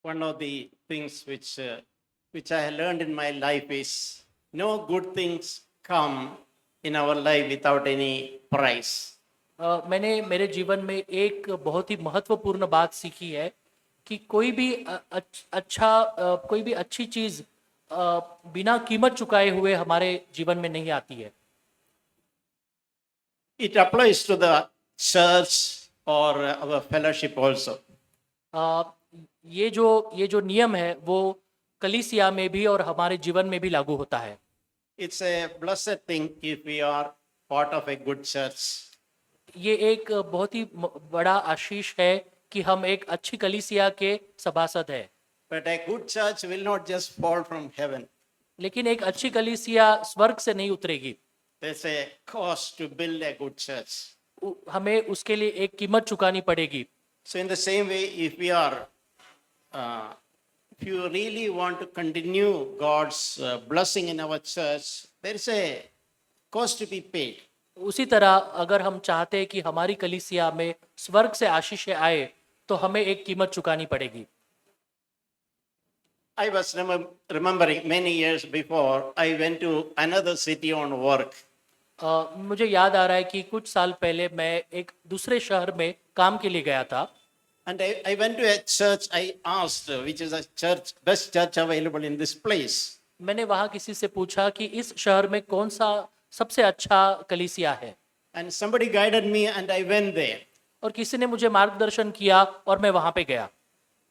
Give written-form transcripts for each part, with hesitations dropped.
One of the things which I have learned in my life is no good things come in our life without any price. मैंने मेरे जीवन में एक बहुत ही महत्वपूर्ण बात सीखी है कि कोई भी कोई भी अच्छी चीज बिना कीमत चुकाए हुए हमारे जीवन में नहीं आती है। It applies to the church or our fellowship also. अ, ये जो नियम है वो कलीसिया में भी और हमारे जीवन में भी लागू होता है। It's a blessed thing if we are part of a good church. ये एक बहुत ही बड़ा आशीष है कि हम एक अच्छी कलीसिया के सभासद हैं। But a good church will not just fall from heaven. लेकिन एक अच्छी कलीसिया स्वर्ग से नहीं उतरेगी। There's a cost to build a good church. हमें उसके लिए एक कीमत चुकानी पड़ेगी। So, in the same way, if you really want to continue God's blessing in our church, there is a cost to be paid. उसी तरह अगर हम चाहते हैं कि हमारी कलीसिया में स्वर्ग से आशीष आए तो हमें एक कीमत चुकानी पड़ेगी। I was remembering many years before, I went to another city on work. मुझे याद आ रहा है कि कुछ साल पहले मैं एक दूसरे शहर में काम के लिए गया था। And I went to a church. I asked, which is a church, best church available in this place. मैंने वहाँ किसी से पूछा कि इस शहर में कौन सा सबसे अच्छा कलीसिया है, And somebody guided me, and I went there. और किसी ने मुझे मार्गदर्शन किया और मैं वहाँ पे गया।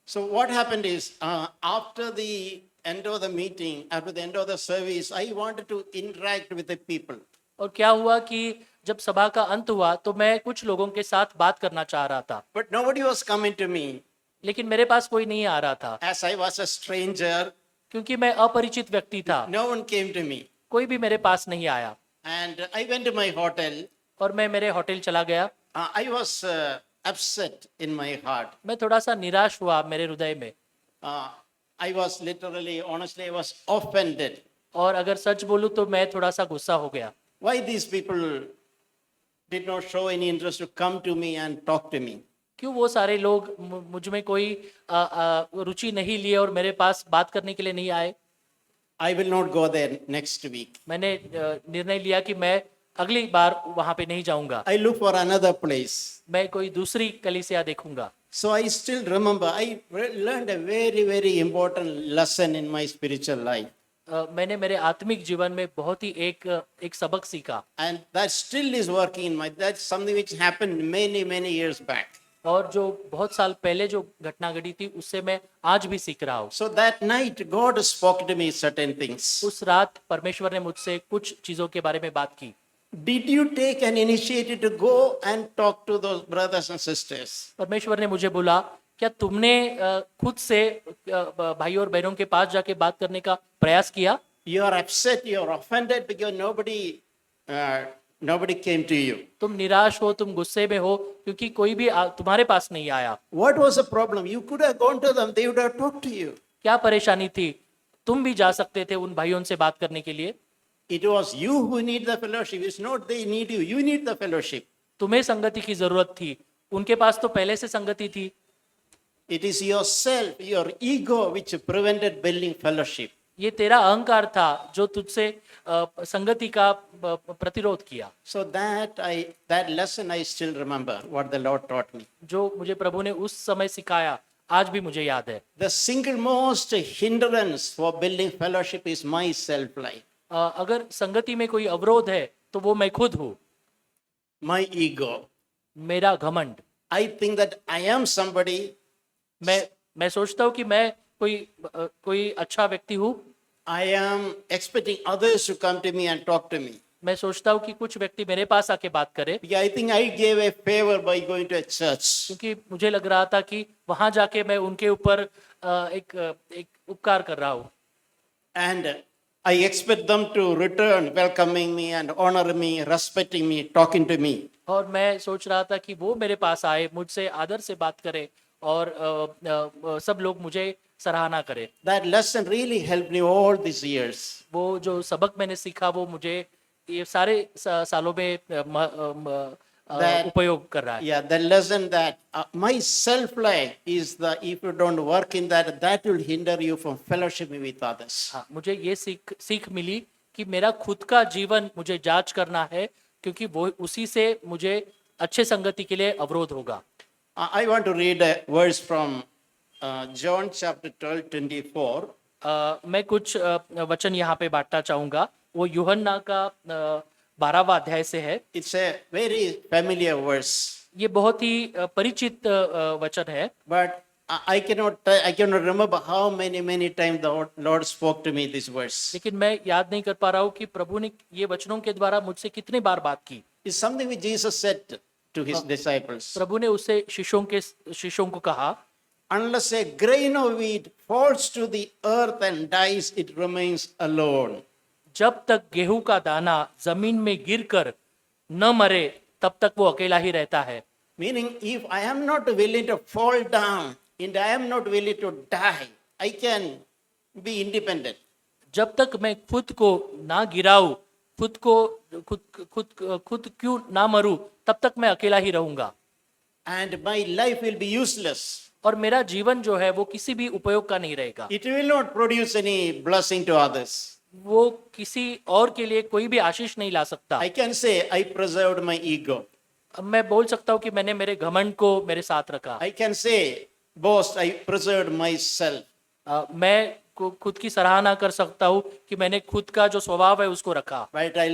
So what happened is, after the end of the meeting, after the end of the service, I wanted to interact with the people. और क्या हुआ कि जब सभा का अंत हुआ तो मैं कुछ लोगों के साथ बात करना चाह रहा था, But nobody was coming to me, लेकिन मेरे पास कोई नहीं आ रहा था as I was a stranger. क्योंकि मैं अपरिचित व्यक्ति था। No one came to me. कोई भी मेरे पास नहीं आया And I went to my hotel. और मैं मेरे होटल चला गया। I was upset in my heart. मैं थोड़ा सा निराश हुआ मेरे हृदय में, I was literally, honestly, I was offended. और अगर सच बोलूं तो मैं थोड़ा सा गुस्सा हो गया। Why these people did not show any interest to come to me and talk to me? क्यों वो सारे लोग मुझ में कोई रुचि नहीं लिए और मेरे पास बात करने के लिए नहीं आए। I will not go there next week. मैंने निर्णय लिया कि मैं अगली बार वहां पे नहीं जाऊंगा, I look for another place. मैं कोई दूसरी कलीसिया देखूंगा। So I still remember, I learned a very, very important lesson in my spiritual life. मैंने मेरे आत्मिक जीवन में बहुत ही एक सबक सीखा, And that still is working in my, that's something which happened many, many years back. और जो बहुत साल पहले जो घटना घटी थी उससे मैं आज भी सीख रहा हूँ। So that night, God spoke to me certain things. उस रात परमेश्वर ने मुझसे कुछ चीजों के बारे में बात की। Did you take an initiative to go and talk to those brothers and sisters? परमेश्वर ने मुझे बोला, क्या तुमने खुद से भाई और बहनों के पास जाके बात करने का प्रयास किया? You are upset, you are offended because nobody came to you. तुम निराश हो, तुम गुस्से में हो क्योंकि कोई भी तुम्हारे पास नहीं आया। What was the problem? You could have gone to them, they would have talked to you. क्या परेशानी थी? तुम भी जा सकते थे उन भाइयों से बात करने के लिए। It was you who need the fellowship. It's not they need you. You need the fellowship. तुम्हें संगति की जरूरत थी, उनके पास तो पहले से संगति थी। It is yourself, your ego, which prevented building fellowship. ये तेरा अहंकार था जो तुझसे संगति का प्रतिरोध किया। So that lesson I still remember what the Lord taught me. जो मुझे प्रभु ने उस समय सिखाया आज भी मुझे याद है। The single most hindrance for building fellowship is my self-life, अगर संगति में कोई अवरोध है तो वो मैं खुद हूँ, my ego. मेरा घमंड। I think that I am somebody. मैं सोचता हूँ कि मैं कोई अच्छा व्यक्ति हूँ। I am expecting others to come to me and talk to me. मैं सोचता हूँ कि कुछ व्यक्ति मेरे पास आके बात करे, Yeah, I think I gave a favor by going to a church. क्योंकि मुझे लग रहा था कि वहां जाके मैं उनके ऊपर एक उपकार कर रहा हूँ। And I expect them to return welcoming me and honor me, respecting me, talking to me. और मैं सोच रहा था कि वो मेरे पास आए, मुझसे आदर से बात करे और सब लोग मुझे सराहना करे। That lesson really helped me all these years. वो जो सबक मैंने सीखा वो मुझे ये सारे सालों में उपयोग कर रहा है। Yeah, the lesson that my self life is if you don't work in that, that will hinder you from fellowship with others. हाँ, मुझे ये सीख मिली कि मेरा खुद का जीवन मुझे जांच करना है, क्योंकि वो उसी से मुझे अच्छे संगति के लिए अवरोध होगा। I want to read a verse from John chapter 12, 24. मैं कुछ वचन यहाँ पे बांटना चाहूंगा। वो यूहन्ना का 12वां अध्याय से है। It's a very familiar verse, ये बहुत ही परिचित वचन है, but I cannot remember how many times the Lord spoke to me this verse. लेकिन मैं याद नहीं कर पा रहा हूँ कि प्रभु ने ये वचनों के द्वारा मुझसे कितनी बार बात की। It's something which Jesus said to his disciples. प्रभु ने उससे शिष्यों को कहा, Unless a grain of wheat falls to the earth and dies, it remains alone. जब तक गेहूं का दाना जमीन में गिरकर न मरे तब तक वो अकेला ही रहता है। Meaning, if I am not willing to fall down and I am not willing to die, I can be independent. जब तक मैं खुद को ना गिराऊं, खुद क्यों ना मरूं, तब तक मैं अकेला ही रहूंगा। And my life will be useless. और मेरा जीवन जो है वो किसी भी उपयोग का नहीं रहेगा। It will not produce any blessing to others. वो किसी और के लिए कोई भी आशीष नहीं ला सकता। I can say I preserved my ego. अब मैं बोल सकता हूँ कि मैंने मेरे घमंड को मेरे साथ रखा। I can say, boast, I preserved myself. मैं खुद की सराहना कर सकता हूँ कि मैंने खुद का जो स्वभाव है उसको रखा। But I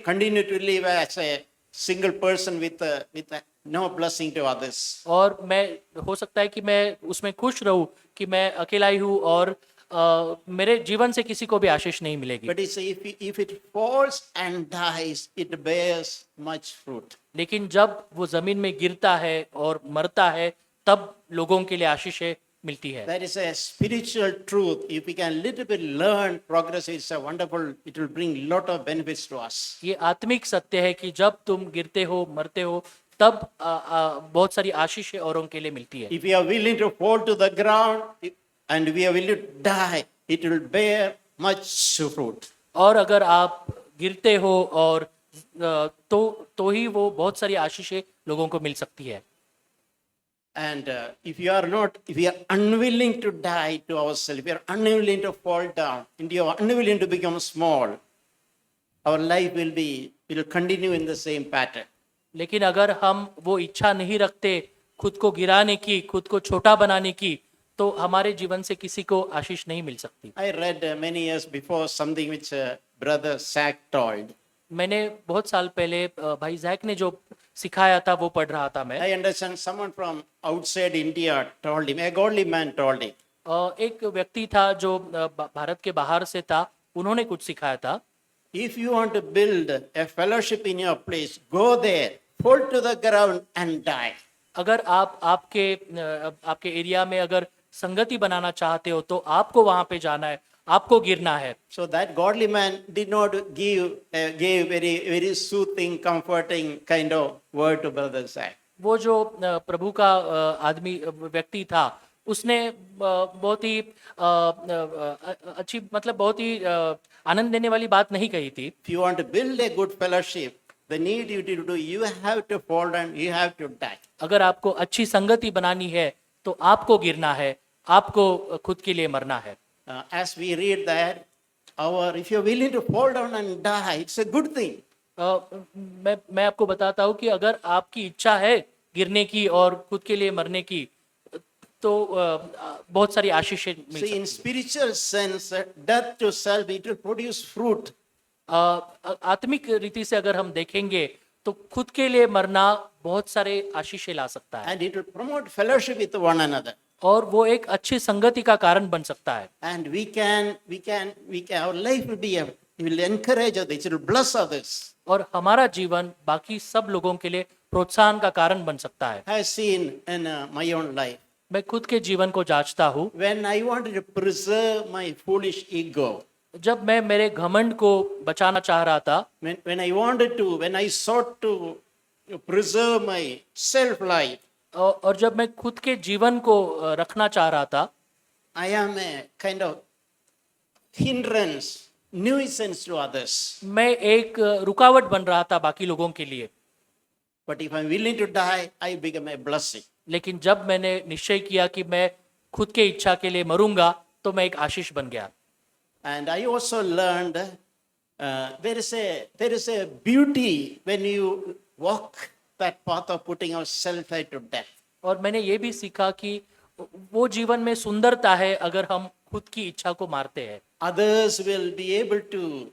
continue to live as a single person with no blessing to others. और मैं हो सकता है कि मैं उसमें खुश रहूं कि मैं अकेला ही हूँ और मेरे जीवन से किसी को भी आशीष नहीं मिलेगी। But if it falls and dies, it bears much fruit. लेकिन जब वो जमीन में गिरता है और मरता है तब लोगों के लिए आशीषें मिलती है। That is a spiritual truth. If we can little bit learn, progress is a wonderful. It will bring lot of benefits to us. ये आत्मिक सत्य है कि जब तुम गिरते हो मरते हो तब बहुत सारी आशीषें औरों के लिए मिलती है। If we are willing to fall to the ground and we are willing to die, it will bear much fruit. और अगर आप गिरते हो और तो ही वो बहुत सारी आशीषें लोगों को मिल सकती है। And if we are unwilling to die to ourselves, if we are unwilling to fall down, and you are unwilling to become small, our life will continue in the same pattern. लेकिन अगर हम वो इच्छा नहीं रखते खुद को गिराने की, खुद को छोटा बनाने की, तो हमारे जीवन से किसी को आशीष नहीं मिल सकती। I read many years before something which brother Zach told. मैंने बहुत साल पहले भाई जैक ने जो सिखाया था वो पढ़ रहा था मैं। I understand someone from outside India told him, a godly man told him. एक व्यक्ति था जो भारत के बाहर से था, उन्होंने कुछ सिखाया था। If you want to build a fellowship in your place, go there, fall to the ground and die. अगर आप आपके एरिया में अगर संगति बनाना चाहते हो तो आपको वहां पे जाना है, आपको गिरना है। So that godly man did not gave very soothing, comforting kind of word to brother Zach. वो जो प्रभु का आदमी व्यक्ति था उसने बहुत ही अच्छी मतलब बहुत ही आनंद देने वाली बात नहीं कही थी। If you want to build a good fellowship, the need you to do, you have to fall down, you have to die. अगर आपको अच्छी संगति बनानी है तो आपको गिरना है, आपको खुद के लिए मरना है। As we read that, if you're willing to fall down and die, it's a good thing. मैं आपको बताता हूँ कि अगर आपकी इच्छा है गिरने की और खुद के लिए मरने की तो बहुत सारी आशीषें मिल सकती See, in spiritual sense, death to self, it will produce fruit. आत्मिक रीति से अगर हम देखेंगे तो खुद के लिए मरना बहुत सारे आशीषें ला सकता है And it will promote fellowship with one another. और वो एक अच्छी संगति का कारण बन सकता है। And our life it will encourage others, it will bless others. और हमारा जीवन बाकी सब लोगों के लिए प्रोत्साहन का कारण बन सकता है। I have seen in my own life, मैं खुद के जीवन को जांचता हूँ। when I wanted to preserve my foolish ego, जब मैं मेरे घमंड को बचाना चाह रहा था, when I sought to preserve my self life, और जब मैं खुद के जीवन को रखना चाह रहा था, I am a kind of hindrance, nuisance to others. मैं एक रुकावट बन रहा था बाकी लोगों के लिए। But if I'm willing to die, I become a blessing. लेकिन जब मैंने निश्चय किया कि मैं खुद के इच्छा के लिए मरूंगा तो मैं एक आशीष बन गया। And I also learned there is a beauty when you walk that path of putting our self-life to death. और मैंने ये भी सीखा कि वो जीवन में सुंदरता है अगर हम खुद की इच्छा को मारते हैं। Others will be able to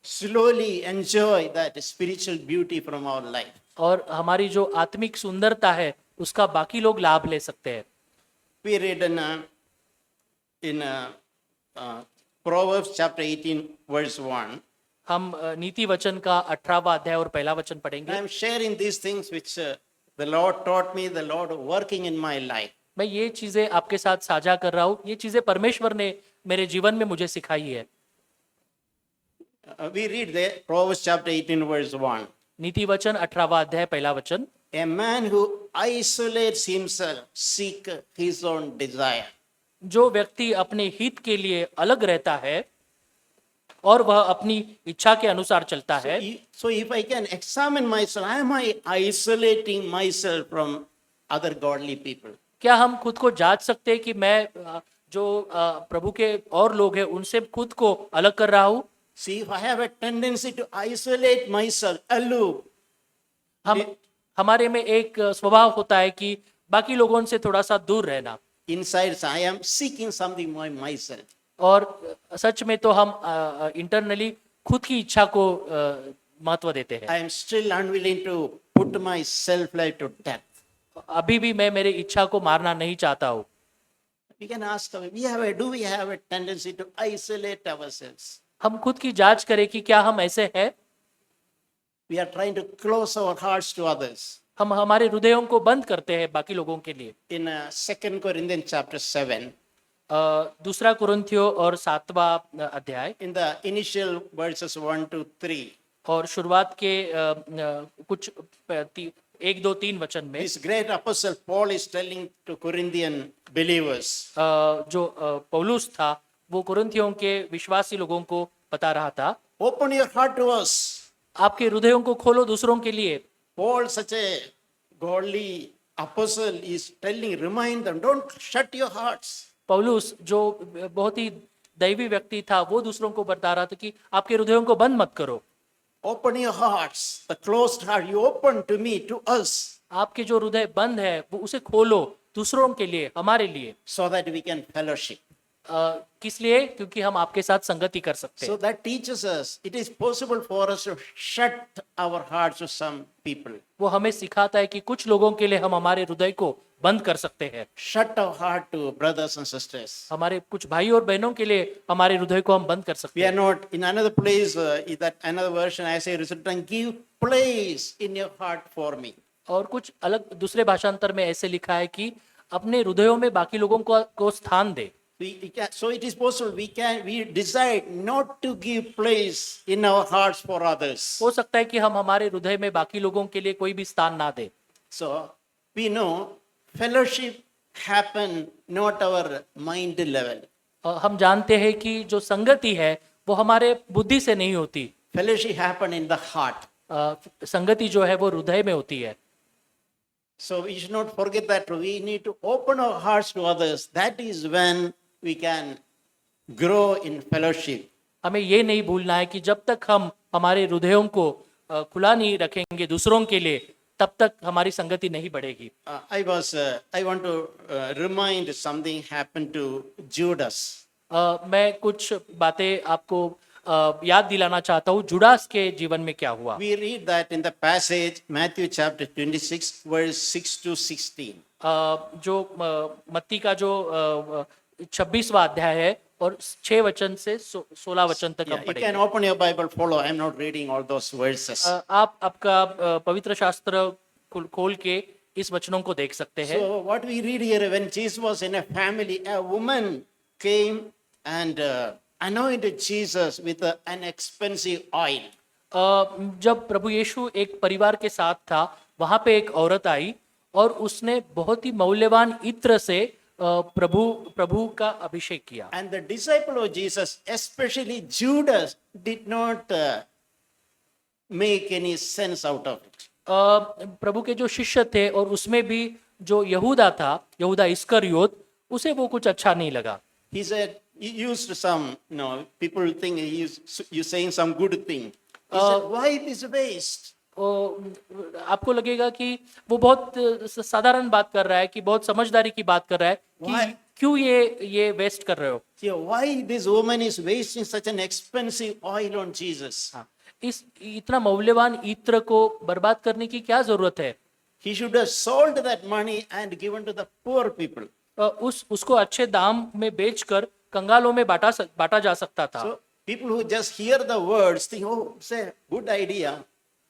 slowly enjoy that spiritual beauty from our life. और हमारी जो आत्मिक सुंदरता है उसका बाकी लोग लाभ ले सकते हैं। We read in Proverbs chapter 18 verse 1. हम नीति वचन का 18वां अध्याय और पहला वचन पढ़ेंगे। I am sharing these things which the Lord taught me, the Lord working in my life. मैं ये चीजें आपके साथ साझा कर रहा हूँ, ये चीजें परमेश्वर ने मेरे जीवन में मुझे सिखाई है। We read the Proverbs chapter 18 verse 1. नीति वचन 18वां अध्याय पहला वचन। A man who isolates himself seek his own desire. जो व्यक्ति अपने हित के लिए अलग रहता है और वह अपनी इच्छा के अनुसार चलता है। So if I can examine myself, am I isolating myself from other godly people? क्या हम खुद को जांच सकते हैं कि मैं जो प्रभु के और लोग हैं उनसे खुद को अलग कर रहा हूँ? See, if I have a tendency to isolate myself, aloof, हमारे में एक स्वभाव होता है कि बाकी लोगों से थोड़ा सा दूर रहना, inside I am seeking something by myself. और सच में तो हम इंटरनली खुद की इच्छा को महत्व देते हैं। I am still unwilling to put my self-life to death. अभी भी मैं मेरे इच्छा को मारना नहीं चाहता हूँ। We can ask, do we have a tendency to isolate ourselves? हम खुद की जांच करें कि क्या हम ऐसे हैं? We are trying to close our hearts to others. हम हमारे हृदयों को बंद करते हैं बाकी लोगों के लिए। In 2 Corinthians chapter 7, दूसरा कुरिन्थियों और 7वां अध्याय in the initial verses 1 to 3, और शुरुआत के कुछ 1, 2, 3 वचन में this great apostle Paul is telling to Corinthian believers, जो पौलुस था वो कुरिन्थियों के विश्वासी लोगों को बता रहा था, open your heart to us. आपके हृदयों को खोलो दूसरों के लिए। Paul, such a godly apostle, is telling, remind them, don't shut your hearts. पौलुस जो बहुत ही दैवी व्यक्ति था वो दूसरों को बता रहा था कि आपके हृदयों को बंद मत करो। Open your hearts, the closed heart you open to me, to us, आपके जो हृदय बंद है वो उसे खोलो दूसरों के लिए, हमारे लिए। so that we can fellowship. किस लिए? क्योंकि हम आपके साथ संगति कर सकते So हैं। that teaches us it is possible for us to shut our hearts to some people. वो हमें सिखाता है कि कुछ लोगों के लिए हम हमारे हृदय को बंद कर सकते हैं। Shut our heart to brothers and sisters. हमारे कुछ भाई और बहनों के लिए हमारे हृदय को हम बंद कर सकते We are हैं। not in another place, that another version I say, and give place in your heart for me. और कुछ अलग दूसरे भाषांतर में ऐसे लिखा है कि अपने हृदयों में बाकी लोगों को स्थान दे। So it is possible we decide not to give place in our hearts for others. हो सकता है कि हम हमारे हृदय में बाकी लोगों के लिए कोई भी स्थान ना दे। So we know fellowship happen not our mind level. हम जानते हैं कि जो संगति है वो हमारे बुद्धि से नहीं होती। Fellowship happen in the heart. संगति जो है वो हृदय में होती है। So we should not forget that we need to open our hearts to others. That is when we can grow in fellowship. हमें ये नहीं भूलना है कि जब तक हम हमारे हृदयों को खुला नहीं रखेंगे दूसरों के लिए, तब तक हमारी संगति नहीं बढ़ेगी। I want to remind something happened to Judas. मैं कुछ बातें आपको याद दिलाना चाहता हूँ जुडास के जीवन में क्या हुआ। We read that in the passage Matthew chapter 26 verse 6 to 16. जो मत्ती का जो 26वां अध्याय है और 6 वचन से 16 वचन तक हम You can पढ़ेंगे। open your Bible, follow. I'm not reading all those verses. आप आपका पवित्र शास्त्र खोल के इस वचनों को देख सकते हैं। So what we read here, when Jesus was in a family, a woman came and anointed Jesus with an expensive oil. जब प्रभु यीशु एक परिवार के साथ था, वहां पे एक औरत आई और उसने बहुत ही मूल्यवान इत्र से प्रभु का अभिषेक किया। And the disciple of Jesus, especially Judas, did not make any sense out of it. प्रभु के जो शिष्य थे और उसमें भी जो यहूदा था, यहूदा इस्करियोत, उसे वो कुछ अच्छा नहीं लगा. He said, he used some, people think you saying some good thing. He said, why this waste? आपको लगेगा कि वो बहुत साधारण बात कर रहा है, कि बहुत समझदारी की बात कर रहा है कि Why? क्यों ये वेस्ट कर रहे हो. See, why this woman is wasting such an expensive oil on Jesus? हाँ, इस इतना मौल्यवान इत्र को बर्बाद करने की क्या जरूरत है. He should have sold that money and given to the poor people. उसको अच्छे दाम में बेचकर कंगालों में बांटा जा सकता था. So people who just hear the words think, oh, it's a good idea.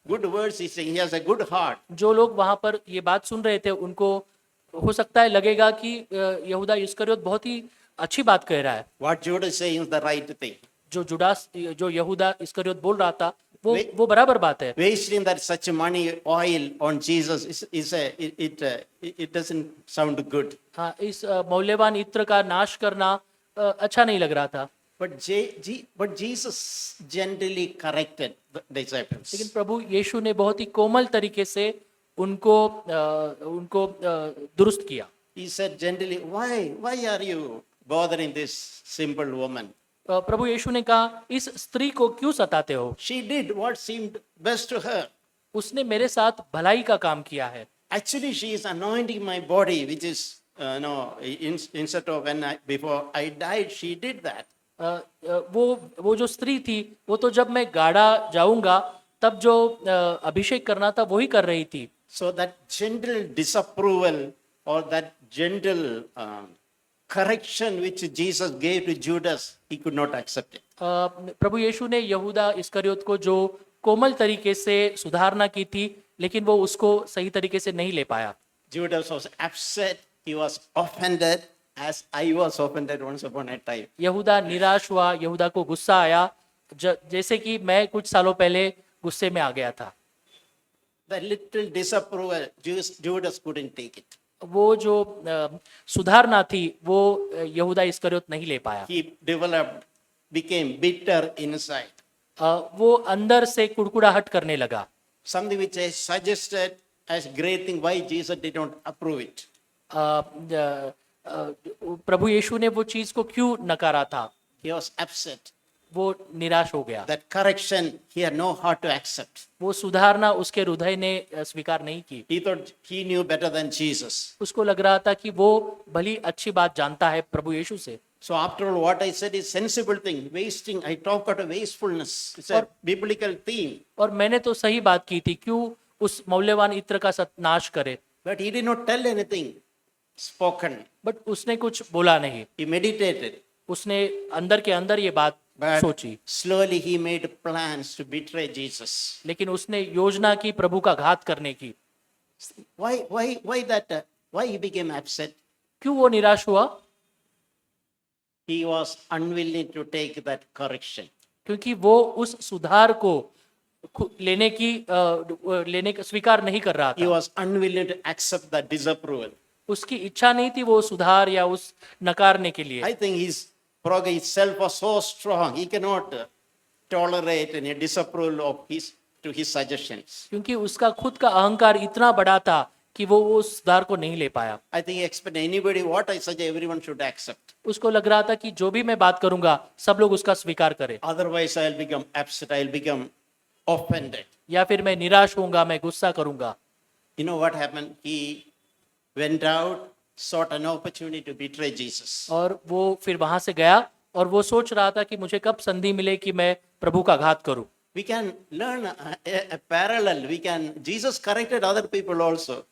Good words he's saying. He has a good heart. जो लोग वहां पर ये बात सुन रहे थे, उनको हो सकता है लगेगा कि यहूदा इस्करियोत बहुत ही अच्छी बात कह रहा है. What Judas is saying is the right thing. जो यहूदा इस्करियोत बोल रहा था, वो बराबर बात है. Wasting that such money oil on Jesus it doesn't sound good. हाँ, इस मौल्यवान इत्र का नाश करना अच्छा नहीं लग रहा था. But Jesus gently corrected the disciples. लेकिन प्रभु यीशु ने बहुत ही कोमल तरीके से उनको दुरुस्त किया. He said gently, why are you bothering this simple woman? प्रभु यीशु ने कहा, इस स्त्री को क्यों सताते हो. She did what seemed best to her. उसने मेरे साथ भलाई का काम किया है. Actually, she is anointing my body, which is instead of before I died, she did that. वो जो स्त्री थी, वो तो जब मैं गाड़ा जाऊंगा तब जो अभिषेक करना था वही कर रही थी. So that gentle disapproval or that gentle correction which Jesus gave to Judas, he could not accept it. प्रभु यीशु ने यहूदा इस्करियोत को जो कोमल तरीके से सुधारना की थी, लेकिन वो उसको सही तरीके से नहीं ले पाया. Judas was upset, he was offended as I was offended once upon a time. यहूदा निराश हुआ, यहूदा को गुस्सा आया, जैसे कि मैं कुछ सालों पहले गुस्से में आ गया था. The little disapproval, Judas couldn't take it. वो जो सुधारना थी वो यहूदा इस्करियोत नहीं ले पाया. He became bitter inside. वो अंदर से कुड़कुड़ाहट करने लगा. Something which I suggested as great thing, why Jesus did not approve it. प्रभु यीशु ने वो चीज को क्यों नकारा था. He was upset. वो निराश हो गया. That correction he had no heart to accept. वो सुधारना उसके हृदय ने स्वीकार नहीं की. He thought he knew better than Jesus. उसको लग रहा था कि वो भली अच्छी बात जानता है प्रभु यीशु से. So after all, what I said is sensible thing. Wasting, I talk about wastefulness. It's a biblical theme. और मैंने तो सही बात की थी, क्यों उस मौल्यवान इत्र का नाश करे. But he did not tell anything spoken. But उसने कुछ बोला नहीं. He meditated. उसने अंदर के अंदर ये बात सोची. Slowly he made plans to betray Jesus. लेकिन उसने योजना की प्रभु का घात करने की. Why he became upset? क्यों वो निराश हुआ. He was unwilling to take that correction. क्योंकि वो उस सुधार को लेने का स्वीकार नहीं कर रहा He था. was unwilling to accept that disapproval. उसकी इच्छा नहीं थी वो सुधार या उस नकारने के लिए. I think his pride itself was so strong, he cannot tolerate any disapproval of his suggestions. क्योंकि उसका खुद का अहंकार इतना बड़ा था कि वो उस सुधार को नहीं ले पाया. I think he expected anybody what I suggest everyone should accept. उसको लग रहा था कि जो भी मैं बात करूंगा सब लोग उसका स्वीकार करें. Otherwise I will become upset, I will become offended. या फिर मैं निराश होऊंगा, मैं गुस्सा करूंगा. You know what happened? He went out, sought an opportunity to betray Jesus. और वो फिर वहां से गया और वो सोच रहा था कि मुझे कब संधि मिले कि मैं प्रभु का घात करूं. We can learn a parallel. Jesus corrected other people also.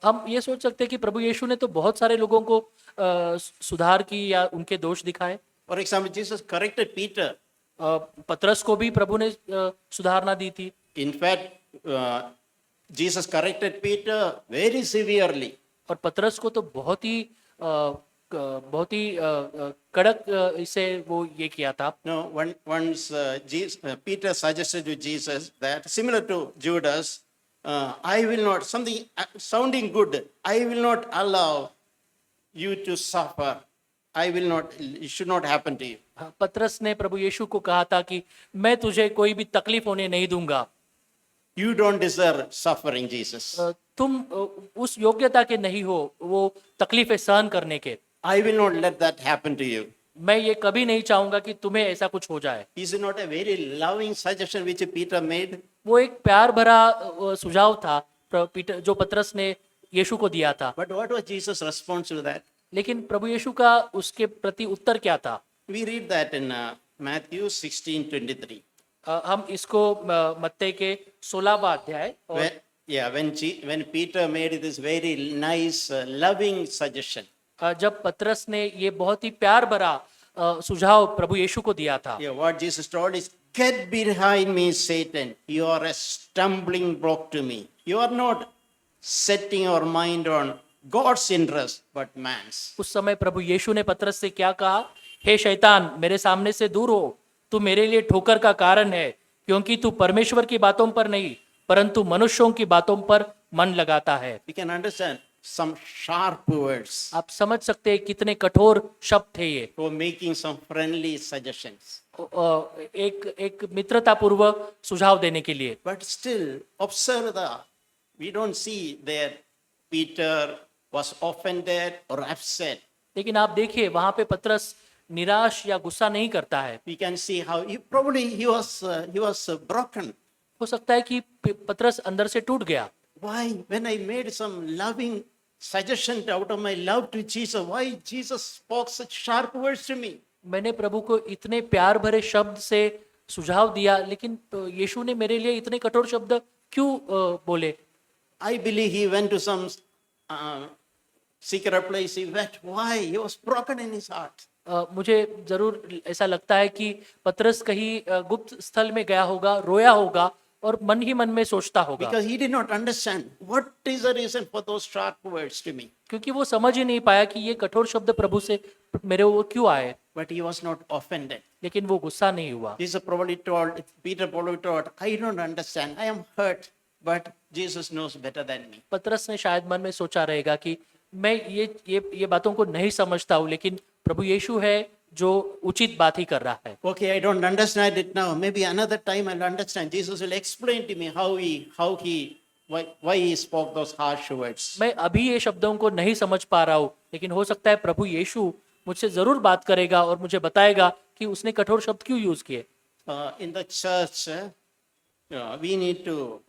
हम ये सोच सकते हैं कि प्रभु यीशु ने तो बहुत सारे लोगों को सुधार की या उनके दोष दिखाए. For example, Jesus corrected Peter. पतरस को भी प्रभु ने सुधारना दी थी. In fact, Jesus corrected Peter very severely. और पतरस को तो बहुत ही कड़क इसे वो ये किया था. No, once Peter suggested to Jesus that, similar to Judas, I will not, something sounding good, I will not allow you to suffer. It should not happen to you. पतरस ने प्रभु यीशु को कहा था कि मैं तुझे कोई भी तकलीफ होने नहीं दूंगा. You don't deserve suffering, Jesus. तुम उस योग्यता के नहीं हो वो तकलीफें सहन करने के। I will not let that happen to you. मैं ये कभी नहीं चाहूंगा कि तुम्हें ऐसा कुछ हो जाए। Is it not a very loving suggestion which Peter made? वो एक प्यार भरा सुझाव था पीटर जो पतरस ने यीशु को दिया था। But what was Jesus' response to that? लेकिन प्रभु यीशु का उसके प्रति उत्तर क्या था? We read that in Matthew 16:23. हम इसको मत्ती के 16वां अध्याय और When Peter made this very nice, loving suggestion. जब पतरस ने ये बहुत ही प्यार भरा सुझाव प्रभु यीशु को दिया था। Yeah, what Jesus told is, "Get behind me, Satan. You are a stumbling block to me. You are not setting your mind on God's interest, but man's." उस समय प्रभु यीशु ने पतरस से क्या कहा? हे शैतान, मेरे सामने से दूर हो, तू मेरे लिए ठोकर का कारण है, क्योंकि तू परमेश्वर की बातों पर नहीं परंतु मनुष्यों की बातों पर मन लगाता है। We can understand some sharp words आप समझ सकते हैं कितने कठोर शब्द थे ये। for making some friendly suggestions. एक मित्रतापूर्वक सुझाव देने के लिए। But still, observe we don't see there Peter was offended or upset. लेकिन आप देखिए वहां पे पतरस निराश या गुस्सा नहीं करता है। We can see how he was broken. हो सकता है कि पतरस अंदर से टूट गया। Why? When I made some loving suggestion out of my love to Jesus, why Jesus spoke such sharp words to me? मैंने प्रभु को इतने प्यार भरे शब्द से सुझाव दिया, लेकिन यीशु ने मेरे लिए इतने कठोर शब्द क्यों बोले? I believe he went to some secret place. He wept. Why? He was broken in his heart. मुझे जरूर ऐसा लगता है कि पतरस कहीं गुप्त स्थल में गया होगा, रोया होगा और मन ही मन में सोचता होगा। Because he did not understand what is the reason for those sharp words to me. क्योंकि वो समझ ही नहीं पाया कि ये कठोर शब्द प्रभु से मेरे वो क्यों आए। But he was not offended. लेकिन वो गुस्सा नहीं हुआ। Peter probably told, I don't understand. I am hurt, but Jesus knows better than me. पतरस ने शायद मन में सोचा रहेगा कि मैं ये बातों को नहीं समझता हूँ, लेकिन प्रभु यीशु है जो उचित बात ही कर रहा है। Okay, I don't understand it now. Maybe another time I'll understand. Jesus will explain to me why he spoke those harsh words. मैं अभी ये शब्दों को नहीं समझ पा रहा हूँ, लेकिन हो सकता है प्रभु यीशु मुझसे जरूर बात करेगा और मुझे बताएगा कि उसने कठोर शब्द क्यों यूज किए। In the church, we need to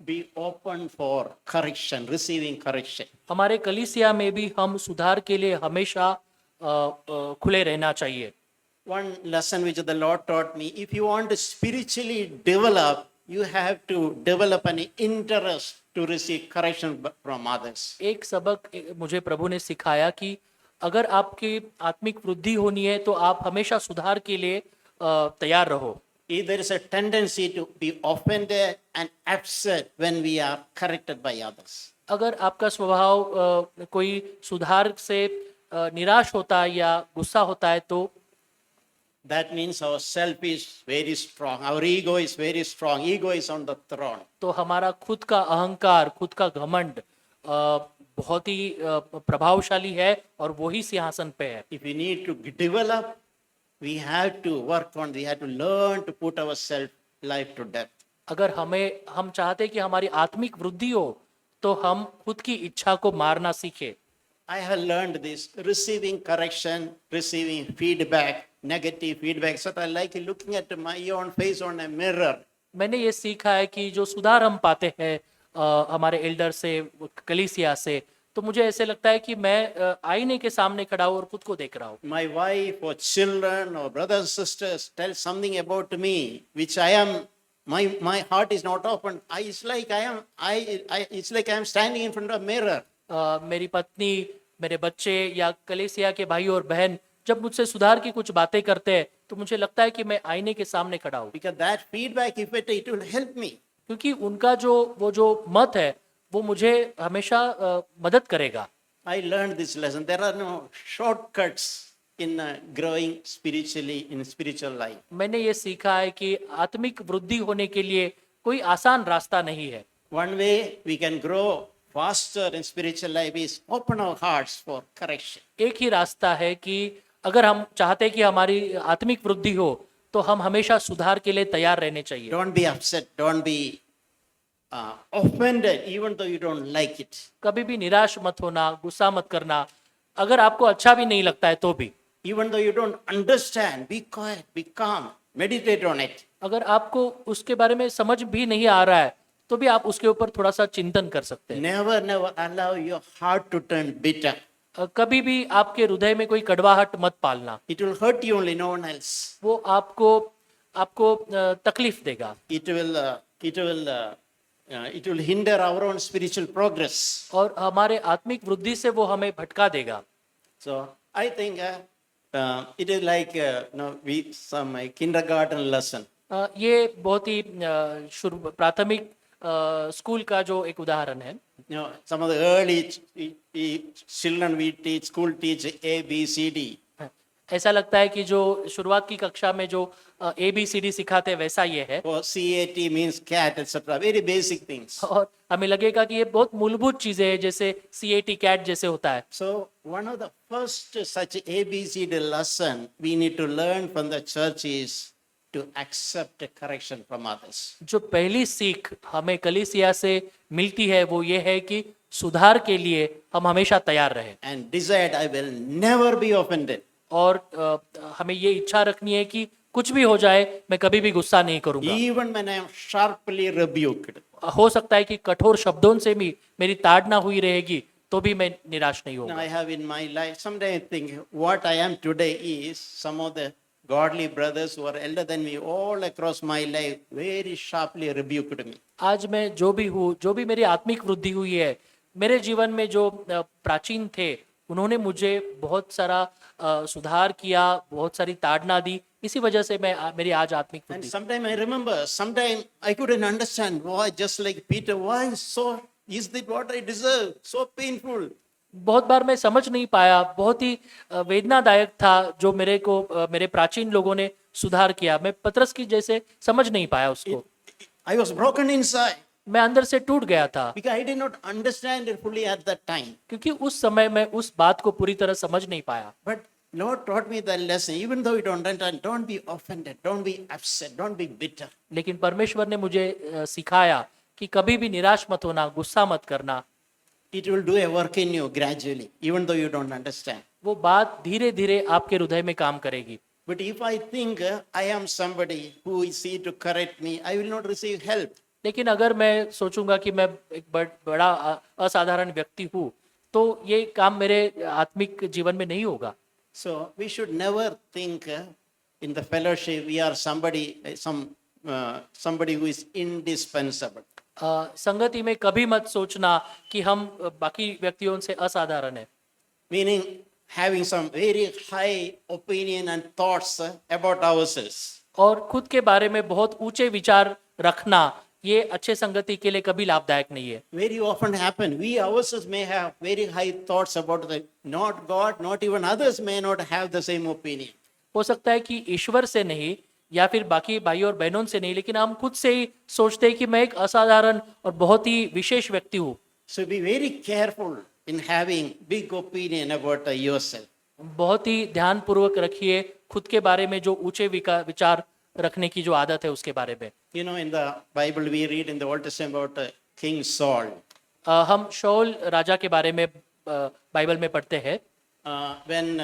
be open for correction, receiving correction. हमारे कलीसिया में भी हम सुधार के लिए हमेशा खुले रहना चाहिए। One lesson which the Lord taught me, if you want to spiritually develop, you have to develop an interest to receive correction from others. एक सबक मुझे प्रभु ने सिखाया कि अगर आपकी आत्मिक वृद्धि होनी है तो आप हमेशा सुधार के लिए तैयार रहो। If there is a tendency to be offended and upset when we are corrected by others. अगर आपका स्वभाव कोई सुधार से निराश होता है या गुस्सा होता है तो that means our self is very strong, our ego is very strong, ego is on the throne. तो हमारा खुद का अहंकार, खुद का घमंड बहुत ही प्रभावशाली है और वो ही सिंहासन पे है। If we need to develop, we have to work on, we have to learn to put our self life to death. अगर हम चाहते कि हमारी आत्मिक वृद्धि हो तो हम खुद की इच्छा को मारना सीखे। I have learned this, receiving correction, receiving feedback, negative feedback. So I like looking at my own face on a mirror. मैंने ये सीखा है कि जो सुधार हम पाते हैं हमारे एल्डर से, कलीसिया से, तो मुझे ऐसे लगता है कि मैं आईने के सामने खड़ा हूँ और खुद को देख रहा हूँ। My wife or children or brothers sisters tell something about me which I am. My heart is not open. It's like I am standing in front of a mirror. मेरी पत्नी, मेरे बच्चे या कलीसिया के भाई और बहन जब मुझसे सुधार की कुछ बातें करते हैं तो मुझे लगता है कि मैं आईने के सामने खड़ा हूँ। Because that feedback, if it will help me. क्योंकि उनका जो मत है वो मुझे हमेशा मदद करेगा। I learned this lesson. There are no shortcuts in growing spiritually in spiritual life. मैंने ये सीखा है कि आत्मिक वृद्धि होने के लिए कोई आसान रास्ता नहीं है। One way we can grow faster in spiritual life is open our hearts for correction. एक ही रास्ता है कि अगर हम चाहते हैं कि हमारी आत्मिक वृद्धि हो तो हम हमेशा सुधार के लिए तैयार रहने चाहिए। Don't be upset. Don't be offended even though you don't like it. कभी भी निराश मत होना, गुस्सा मत करना, अगर आपको अच्छा भी नहीं लगता है तो भी। Even though you don't understand, be quiet, be calm, meditate on it. अगर आपको उसके बारे में समझ भी नहीं आ रहा है तो भी आप उसके ऊपर थोड़ा सा चिंतन कर सकते हैं। Never, never allow your heart to turn bitter. कभी भी आपके हृदय में कोई कड़वाहट मत पालना, It will hurt you only, no one else. वो आपको आपको तकलीफ देगा It will hinder our own spiritual progress. और हमारे आत्मिक वृद्धि से वो हमें भटका देगा। So I think it is like some kindergarten lesson. ये बहुत ही प्राथमिक स्कूल का जो एक उदाहरण है। Some of the early children we teach, school teach A, B, C, D. ऐसा लगता है कि जो शुरुआत की कक्षा में जो ABCD सिखाते हैं वैसा ये है, Or CAT means cat, etc. Very basic things. और हमें लगेगा कि ये बहुत मूलभूत चीजें हैं, जैसे CAT कैट जैसे होता है। So one of the first such ABCD lesson we need to learn from the church is to accept correction from others. जो पहली सीख हमें कलीसिया से मिलती है वो ये है कि सुधार के लिए हम हमेशा तैयार रहें, And decide I will never be offended. और हमें ये इच्छा रखनी है कि कुछ भी हो जाए मैं कभी भी गुस्सा नहीं करूंगा। Even when I am sharply rebuked. हो सकता है कि कठोर शब्दों से भी मेरी ताड़ना हुई रहेगी तो भी मैं निराश नहीं Now, होऊंगा। I have in my life, sometimes I think what I am today is some of the godly brothers who are elder than me all across my life very sharply rebuked me. आज मैं जो भी हूँ, जो भी मेरी आत्मिक वृद्धि हुई है, मेरे जीवन में जो प्राचीन थे उन्होंने मुझे बहुत सारा सुधार किया, बहुत सारी ताड़ना दी, इसी वजह से मेरी आज आत्मिक And वृद्धि। sometimes I remember, sometimes I couldn't understand why, just like Peter, why so, is that what I deserve? So painful. बहुत बार मैं समझ नहीं पाया, बहुत ही वेदनादायक था जो मेरे प्राचीन लोगों ने सुधार किया। मैं पतरस की जैसे समझ नहीं पाया उसको, I was broken inside मैं अंदर से टूट गया था, because I did not understand it fully at that time. क्योंकि उस समय मैं उस बात को पूरी तरह समझ नहीं पाया। But Lord taught me the lesson, even though you don't understand, don't be offended, don't be upset, don't be bitter. लेकिन परमेश्वर ने मुझे सिखाया कि कभी भी निराश मत होना, गुस्सा मत करना। It will do a work in you gradually, even though you don't understand. वो बात धीरे धीरे आपके हृदय में काम करेगी। But if I think I am somebody who is here to correct me, I will not receive help. लेकिन अगर मैं सोचूंगा कि मैं एक बड़ा असाधारण व्यक्ति हूँ तो ये काम मेरे आत्मिक जीवन में नहीं होगा। So we should never think in the fellowship we are somebody who is indispensable. संगति में कभी मत सोचना कि हम बाकी व्यक्तियों से असाधारण है, Meaning having some very high opinion and thoughts about ourselves. और खुद के बारे में बहुत ऊंचे विचार रखना ये अच्छे संगति के लिए कभी लाभदायक नहीं है। Very often happen. We ourselves may have very high thoughts about not God, not even others may not have the same opinion. हो सकता है कि ईश्वर से नहीं या फिर बाकी भाई और बहनों से नहीं, लेकिन हम खुद से ही सोचते हैं कि मैं एक असाधारण और बहुत ही विशेष व्यक्ति हूँ। So be very careful in having big opinion about yourself. बहुत ही ध्यान पूर्वक रखिए खुद के बारे में जो ऊंचे विचार रखने की जो आदत है उसके बारे में। You know, in the Bible we read in the Old Testament about King Saul. हम शाऊल राजा के बारे में बाइबल में पढ़ते हैं। When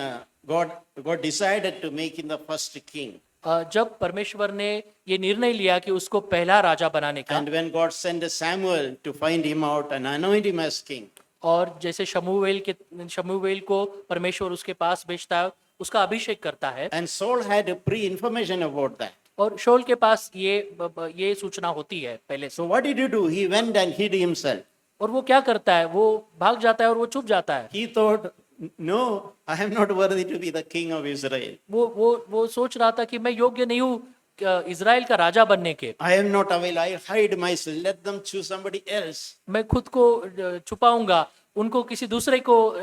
God decided to make him the first king. जब परमेश्वर ने ये निर्णय लिया कि उसको पहला राजा बनाने का, And when God sent Samuel to find him out and anoint him as king. और जैसे शमूएल को परमेश्वर उसके पास भेजता है, उसका अभिषेक करता है, And Saul had pre-information about that. और शाऊल के पास ये सूचना होती है पहले से। So what did he do? He went and hid himself. और वो क्या करता है, वो भाग जाता है और वो छुप जाता है। He thought, no, I am not worthy to be the king of Israel. वो सोच रहा था कि मैं योग्य नहीं हूँ इजराइल का राजा बनने के। I am not available. I hide myself. Let them choose somebody else. मैं खुद को छुपाऊंगा, उनको किसी दूसरे को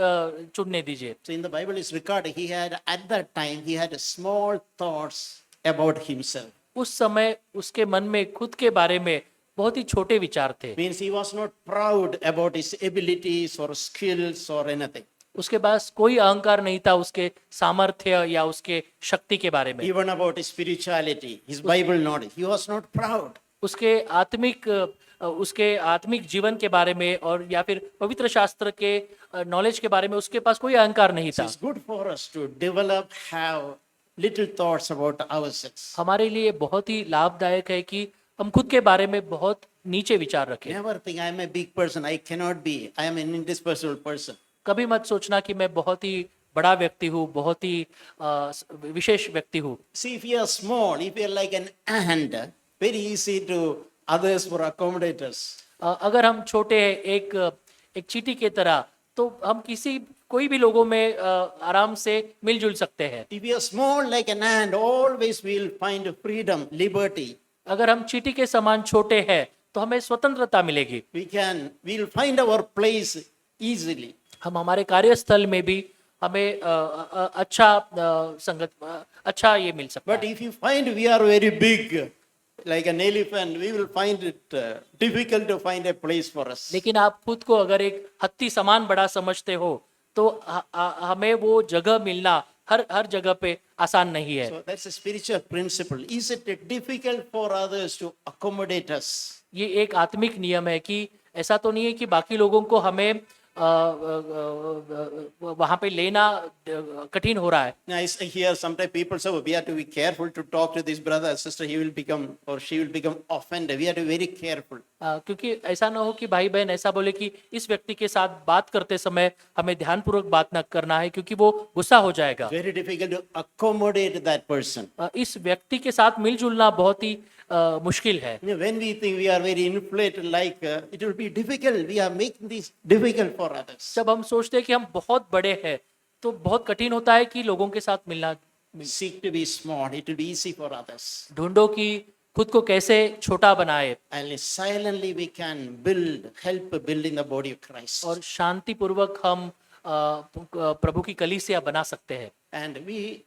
चुनने दीजिए। So in the Bible is recorded, he had at that time he had small thoughts about himself. उस समय उसके मन में खुद के बारे में बहुत ही छोटे विचार थे। Means he was not proud about his abilities or skills or anything. उसके पास कोई अहंकार नहीं था उसके सामर्थ्य या उसके शक्ति के बारे में। Even about his spirituality, his Bible knowledge, he was not proud. उसके आत्मिक उसके आत्मिक जीवन के बारे में और या फिर पवित्र शास्त्र के नॉलेज के बारे में उसके पास कोई अहंकार नहीं So था। it's good for us to develop, have little thoughts about ourselves. हमारे लिए बहुत ही लाभदायक है कि हम खुद के बारे में बहुत नीचे विचार रखें। Never think I am a big person. I cannot be. I am an indispensable person. कभी मत सोचना कि मैं बहुत ही बड़ा व्यक्ति हूँ, बहुत ही विशेष व्यक्ति हूँ। See, if you are small, if you are like an ant, very easy to others for accommodate us. अगर हम छोटे हैं एक चींटी के तरह, तो हम कोई भी लोगों में आराम से मिलजुल सकते हैं। If you are small like an ant, always we will find freedom, liberty. अगर हम चींटी के समान छोटे हैं तो हमें स्वतंत्रता मिलेगी। We will find our place easily. हम हमारे कार्यस्थल में भी हमें अच्छा ये मिल सकता But है। if you find we are very big, like an elephant, we will find it difficult to find a place for us. लेकिन आप खुद को अगर एक हत्ती समान बड़ा समझते हो तो हमें वो जगह मिलना हर जगह पे आसान नहीं है। So that's a spiritual principle. Is it difficult for others to accommodate us? ये एक आत्मिक नियम है कि ऐसा तो नहीं है कि बाकी लोगों को हमें वहां पे लेना कठिन हो रहा है। Now, I hear sometimes people say, we have to be careful to talk to this brother or sister. He will become or she will become offended. We have to be very careful. क्योंकि ऐसा ना हो कि भाई बहन ऐसा बोले कि इस व्यक्ति के साथ बात करते समय हमें ध्यानपूर्वक बात न करना है क्योंकि वो गुस्सा हो जाएगा। Very difficult to accommodate that person. इस व्यक्ति के साथ मिलजुलना बहुत ही मुश्किल है। When we think we are very inflated, like it will be difficult. We are making this difficult for others. जब हम सोचते हैं कि हम बहुत बड़े हैं तो बहुत कठिन होता है कि लोगों के साथ मिलना। Seek to be small. It will be easy for others. ढूंढो कि खुद को कैसे छोटा बनाए And silently we can help building the body of Christ. और शांति पूर्वक हम प्रभु की कलीसिया बना सकते हैं। And we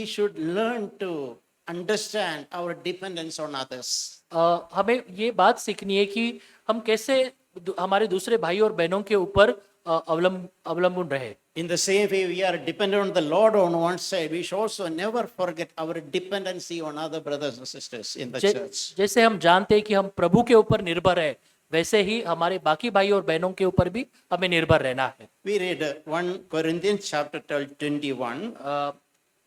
should learn to understand our dependence on others. हमें ये बात सीखनी है कि हम कैसे हमारे दूसरे भाई और बहनों के ऊपर अवलंबन रहे। In the same way, we are dependent on the Lord on one side. We should also never forget our dependency on other brothers and sisters in the church. जैसे हम जानते हैं कि हम प्रभु के ऊपर निर्भर है, वैसे ही हमारे बाकी भाई और बहनों के ऊपर भी हमें निर्भर रहना है। We read 1 Corinthians chapter 21.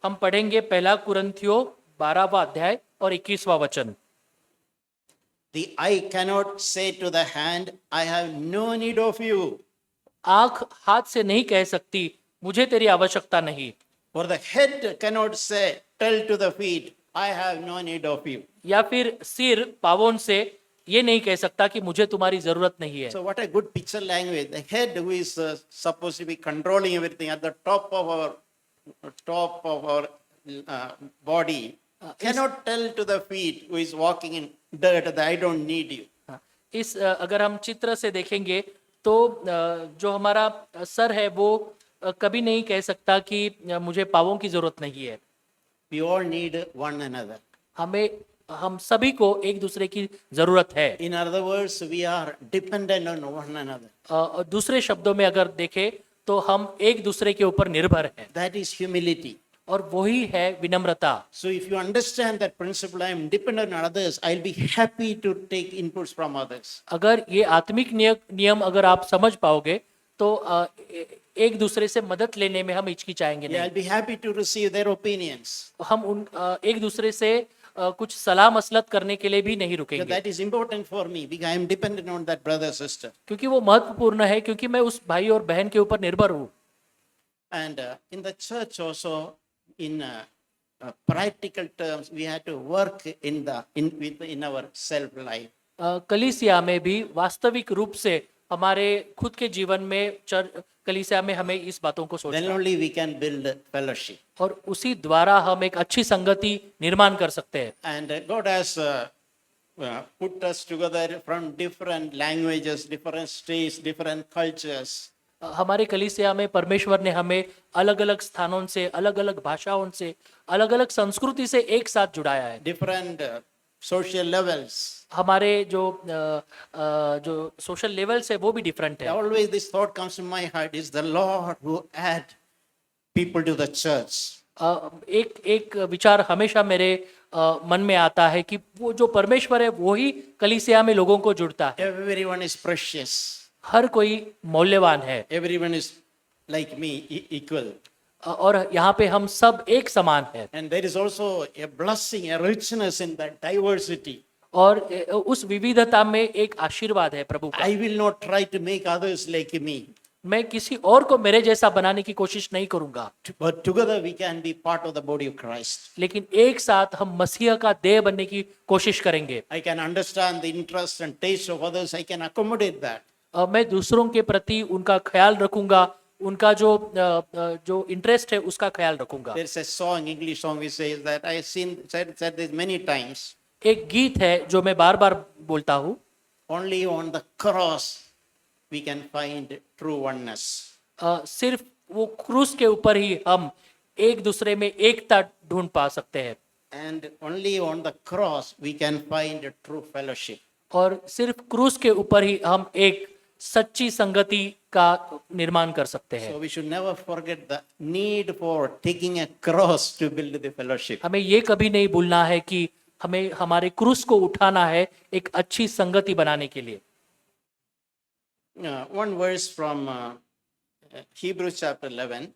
हम पढ़ेंगे पहला कुरिन्थियों 12वां अध्याय और 21वां वचन। The eye cannot say to the hand, I have no need of you. आंख हाथ से नहीं कह सकती मुझे तेरी आवश्यकता नहीं। Or the head cannot tell to the feet, I have no need of you. या फिर सिर पावों से ये नहीं कह सकता कि मुझे तुम्हारी जरूरत नहीं है। So what a good picture language. The head who is supposed to be controlling everything at the top of our body cannot tell to the feet who is walking in dirt that I don't need you. इस अगर हम चित्र से देखेंगे तो जो हमारा sir है वो कभी नहीं कह सकता कि मुझे पावों की जरूरत नहीं है। We all need one another. हम सभी को एक दूसरे की जरूरत है। In other words, we are dependent on one another. दूसरे शब्दों में अगर देखें तो हम एक दूसरे के ऊपर निर्भर हैं। That is humility. और वही है विनम्रता। So if you understand that principle, I am dependent on others, I'll be happy to take inputs from others. अगर ये आत्मिक नियम अगर आप समझ पाओगे तो एक दूसरे से मदद लेने में हम हिचकिचाएंगे Yeah, नहीं। I'll be happy to receive their opinions. हम एक दूसरे से कुछ सलाह मसलत करने के लिए भी नहीं Yeah, रुकेंगे that is important for me because I am dependent on that brother sister. क्योंकि वो महत्वपूर्ण है, क्योंकि मैं उस भाई और बहन के ऊपर निर्भर हूँ। And in the church also, in practical terms, we have to work in our self life. कलीसिया में भी वास्तविक रूप से हमारे खुद के जीवन में कलीसिया में हमें इस बातों को Then सोचना only we can build fellowship. और उसी द्वारा हम एक अच्छी संगति निर्माण कर सकते हैं। And God has put us together from different languages, different states, different cultures. हमारे कलीसिया में परमेश्वर ने हमें अलग अलग स्थानों से, अलग अलग भाषाओं से, अलग अलग संस्कृति से एक साथ जुड़ाया है। Different social levels. हमारे जो सोशल लेवल्स है वो भी डिफरेंट है। Always this thought comes to my heart, is the Lord who add people to the church. एक विचार हमेशा मेरे मन में आता है कि वो जो परमेश्वर है वो ही कलीसिया में लोगों को जुड़ता है। Everyone is precious. हर कोई मौल्यवान है। Everyone is like me, equal. और यहाँ पे हम सब एक समान है। And there is also a blessing, a richness in that diversity. और उस विविधता में एक आशीर्वाद है प्रभु का। I will not try to make others like me, मैं किसी और को मेरे जैसा बनाने की कोशिश नहीं करूंगा, but together we can be part of the body of Christ. लेकिन एक साथ हम मसीह का देह बनने की कोशिश करेंगे। I can understand the interest and taste of others. I can accommodate that. मैं दूसरों के प्रति उनका ख्याल रखूंगा, उनका जो इंटरेस्ट है उसका ख्याल रखूंगा। There's a song, English song, which says that I have said this many times. एक गीत है जो मैं बार बार बोलता हूँ, Only on the cross we can find true oneness. सिर्फ वो क्रूस के ऊपर ही हम एक दूसरे में एकता ढूंढ पा सकते हैं, And only on the cross we can find a true fellowship. और सिर्फ क्रूस के ऊपर ही हम एक सच्ची संगति का निर्माण कर सकते हैं। So we should never forget the need for taking a cross to build the fellowship. हमें ये कभी नहीं भूलना है कि हमें हमारे क्रूस को उठाना है एक अच्छी संगति बनाने के लिए। One verse from Hebrews chapter 11.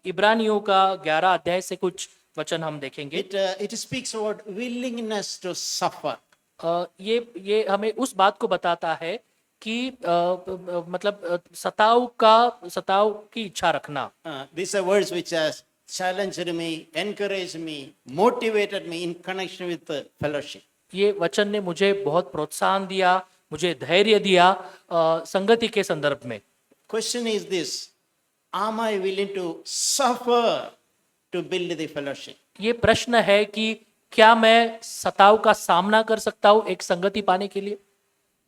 इब्रानियों का 11 अध्याय से कुछ वचन हम देखेंगे। It speaks about willingness to suffer. ये हमें उस बात को बताता है कि मतलब सताव की इच्छा रखना। These are words which has challenged me, encouraged me, motivated me in connection with the fellowship. ये वचन ने मुझे बहुत प्रोत्साहन दिया, मुझे धैर्य दिया संगति के संदर्भ में। Question is this: am I willing to suffer to build the fellowship? ये प्रश्न है कि क्या मैं सताव का सामना कर सकता हूँ एक संगति पाने के लिए?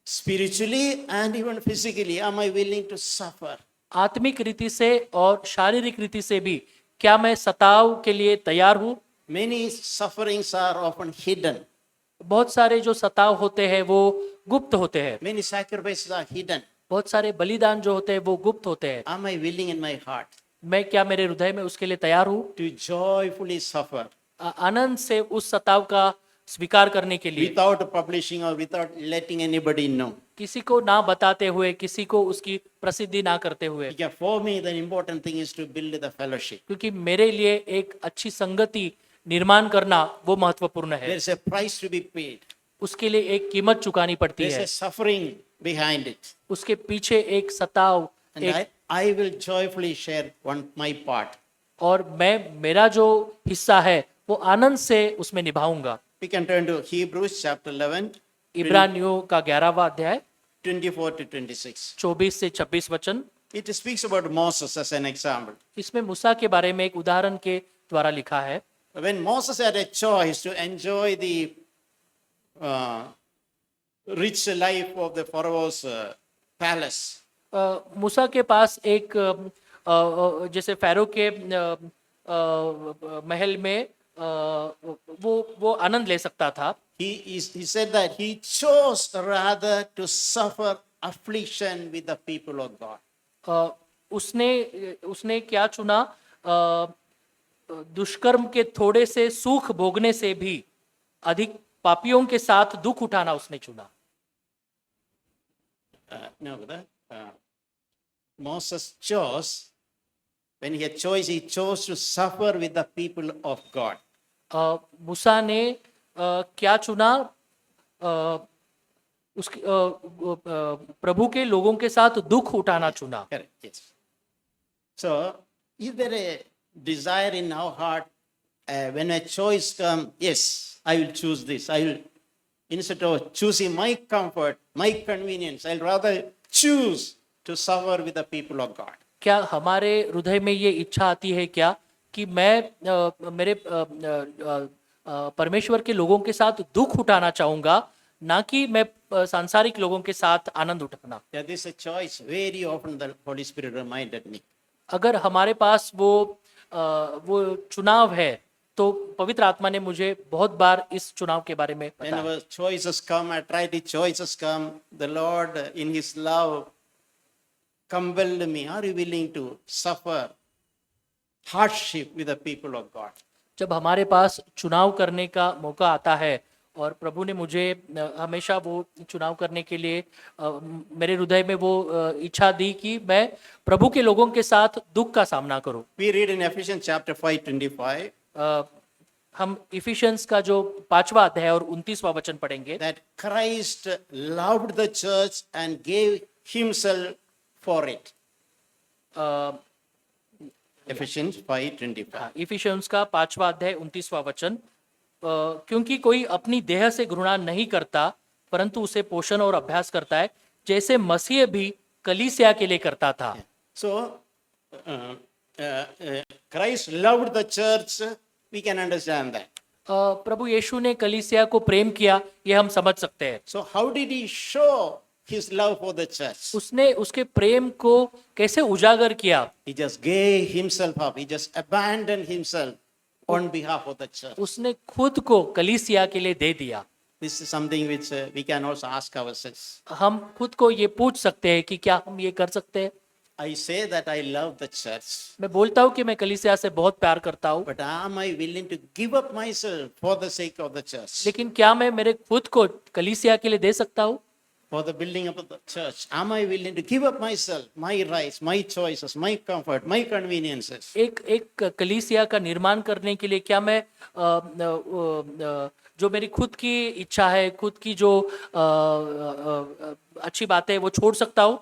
Spiritually and even physically, am I willing to suffer? आत्मिक रीति से और शारीरिक रीति से भी क्या मैं सताव के लिए तैयार हूँ? Many sufferings are often hidden. बहुत सारे जो सताव होते हैं वो गुप्त होते हैं। Many sacrifices are hidden. बहुत सारे बलिदान जो होते हैं वो गुप्त होते हैं। Am I willing in my heart मैं क्या मेरे हृदय में उसके लिए तैयार हूँ to joyfully suffer आनंद से उस सताव का स्वीकार करने के लिए, without publishing or without letting anybody know? किसी को ना बताते हुए, किसी को उसकी प्रसिद्धि ना करते हुए? Yeah, for me, the important thing is to build the fellowship. क्योंकि मेरे लिए एक अच्छी संगति निर्माण करना वो महत्वपूर्ण है। There's a price to be paid. उसके लिए एक कीमत चुकानी पड़ती There's है, a suffering behind it. उसके पीछे एक सताव, And एक I will joyfully share my part. और मेरा जो हिस्सा है वो आनंद से उसमें निभाऊंगा। We can turn to Hebrews chapter 11, इब्रानियों का 11वां अध्याय 24 to 26. 24 से 26 वचन। It speaks about Moses as an example. इसमें मूसा के बारे में एक उदाहरण के द्वारा लिखा है। When Moses had a choice to enjoy the rich life of the Pharaoh's palace, मूसा के पास एक जैसे फैरो के महल में वो आनंद ले सकता था। he said that he chose rather to suffer affliction with the people of God. उसने क्या चुना? दुष्कर्म के थोड़े से सुख भोगने से भी अधिक पापियों के साथ दुख उठाना उसने चुना। No, brother. Moses chose, when he had choice, he chose to suffer with the people of God. मूसा ने क्या चुना? उसके प्रभु के लोगों के साथ दुख उठाना चुना। Correct, yes. So, is there a desire in our heart when a choice comes, yes, I will choose this. I will, instead of choosing my comfort, my convenience, I'll rather choose to suffer with the people of God. क्या हमारे हृदय में ये इच्छा आती है क्या कि मैं मेरे परमेश्वर के लोगों के साथ दुख उठाना चाहूंगा, ना कि मैं सांसारिक लोगों के साथ आनंद उठाना? Yeah, this is a choice. Very often the Holy Spirit reminded me. अगर हमारे पास वो चुनाव है तो पवित्र आत्मा ने मुझे बहुत बार इस चुनाव के बारे में बताया। Whenever choices come, atrocious choices come, the Lord in His love compelled me. Are you willing to suffer hardship with the people of God? जब हमारे पास चुनाव करने का मौका आता है और प्रभु ने मुझे हमेशा वो चुनाव करने के लिए मेरे हृदय में वो इच्छा दी कि मैं प्रभु के लोगों के साथ दुख का सामना करूं। We read in Ephesians chapter 5:25 हम इफिशियंस का जो 5वां अध्याय और 29वां वचन पढ़ेंगे that Christ loved the church and gave himself for it. A, Ephesians 5:25. Efficiency का 5वां अध्याय 29वां वचन, क्योंकि कोई अपनी देह से घृणा नहीं करता परंतु उसे पोषण और अभ्यास करता है, जैसे मसीह भी कलीसिया के लिए करता था। So, Christ loved the church. We can understand that. प्रभु यीशु ने कलीसिया को प्रेम किया, ये हम समझ सकते हैं। So, how did he show his love for the church? उसने उसके प्रेम को कैसे उजागर किया? He just gave himself up. He just abandoned himself on behalf of the church. उसने खुद को कलीसिया के लिए दे दिया। This is something which we can also ask ourselves. हम खुद को ये पूछ सकते हैं कि क्या हम ये कर सकते हैं? I say that I love the church, मैं बोलता हूँ कि मैं कलीसिया से बहुत प्यार करता हूँ, but am I willing to give up myself for the sake of the church? लेकिन क्या मैं मेरे खुद को कलीसिया के लिए दे सकता हूँ? For the building up of the church, am I willing to give up myself, my rights, my choices, my comfort, my conveniences? एक कलीसिया का निर्माण करने के लिए क्या मैं जो मेरी खुद की इच्छा है, खुद की जो अच्छी बात है वो छोड़ सकता हूँ?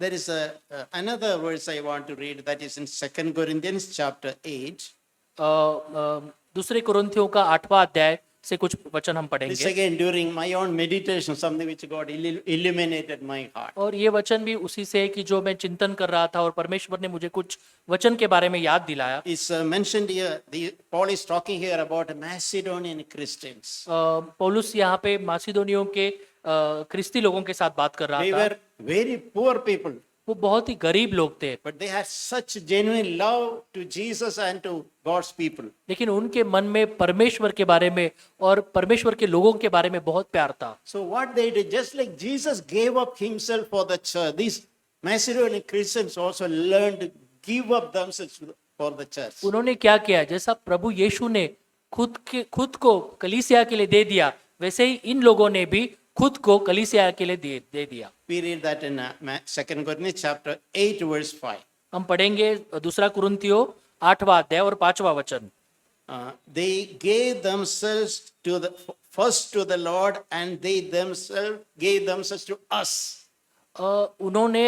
There is another verse I want to read, that is in 2 Corinthians chapter 8. दूसरे कुरिन्थियों का 8वां अध्याय से कुछ वचन हम This पढ़ेंगे again during my own meditation, something which God illuminated my heart. और ये वचन भी उसी से है कि जो मैं चिंतन कर रहा था और परमेश्वर ने मुझे कुछ वचन के बारे में याद दिलाया। It's mentioned here, Paul is talking here about Macedonian Christians. पौलुस यहाँ पे मासिदोनियों के ख्रिस्ती लोगों के साथ बात कर रहा They था। were very poor people, वो बहुत ही गरीब लोग थे, but they had such genuine love to Jesus and to God's people. लेकिन उनके मन में परमेश्वर के बारे में और परमेश्वर के लोगों के बारे में बहुत प्यार था। So what they did, just like Jesus gave up himself for the church, these Macedonian Christians also learned to give up themselves for the church. उन्होंने क्या किया, जैसा प्रभु यीशु ने खुद को कलीसिया के लिए दे दिया, वैसे ही इन लोगों ने भी खुद को कलीसिया के लिए दे दिया। We read that in 2 Corinthians chapter 8 verse 5. हम पढ़ेंगे दूसरा कुरिन्थियों 8वां अध्याय और 5वां वचन। They gave themselves first to the Lord, and they themselves gave themselves to us. उन्होंने